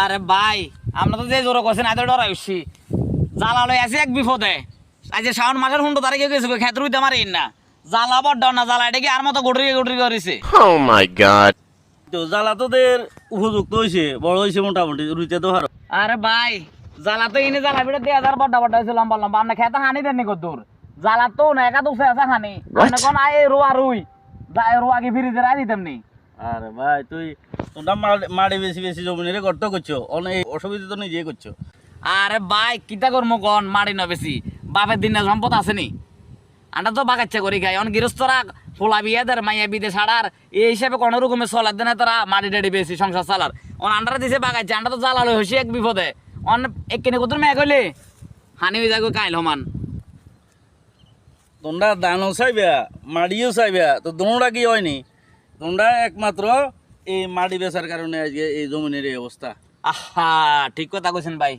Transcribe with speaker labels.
Speaker 1: আরে ভাই আমরা তো যে জোরে কছেন এত ডরাই উঠছি জ্বালা লই আছে এক বিপদে আজ শ্রাবণ মাসের 15 তারিখে গেছে ক্ষেত রুইতে মারি না জ্বালা বড় না জ্বালা এটা কি আর মতো গড়ি করেছে
Speaker 2: Oh my god.
Speaker 3: তো জ্বালা তোদের উপযুক্ত হয়েছে বড় হয়েছে মোটামুটি রুইতে তো হারো।
Speaker 1: আরে ভাই জ্বালা তো এনে জ্বালা বিটা 2000 বড় হয়েছে লম্বা লম্বা আমরা খেতে হানি দেননি কত দূর জ্বালা তো না একা দুসে আছে হানি আমরা কোন আয় রোয়া রুই যাই রোয়া কি ফ্রিজে রাই দিতামনি।
Speaker 3: আরে ভাই তুই তোমরা মাড়ি বেশি বেশি জমিনে গর্ত করছো অনেক অসুবিধা তো নিজে করছো।
Speaker 1: আরে ভাই কিতা করবো কন মারি না বেশি বাপের দিন সম্পদ আসেনি আমরা তো বাগাচ্ছা করি খাই অন গৃহস্থরা ফোলা বিয়াদের মাইয়া বিদে ছাড়ার এই হিসাবে কোনো রকমের চলার দেনে তারা মাটি টাড়ি বেশি সংসার চালার অন আন্ডারা দিছে বাগাচ্ছে আন্ডা তো জ্বালালো হসি এক বিপদে অন এক কিনে কত মেয়ে কইলে হানি হয়ে যাগো কাইল সমান।
Speaker 3: তোমরা দানও চাইবা মাড়িও চাইবা তো দোনোটা কি হয়নি তোমরা একমাত্র এই মাটি বেচার কারণে আজকে এই জমিনের এই অবস্থা।
Speaker 1: আহা ঠিক কথা কইছেন ভাই।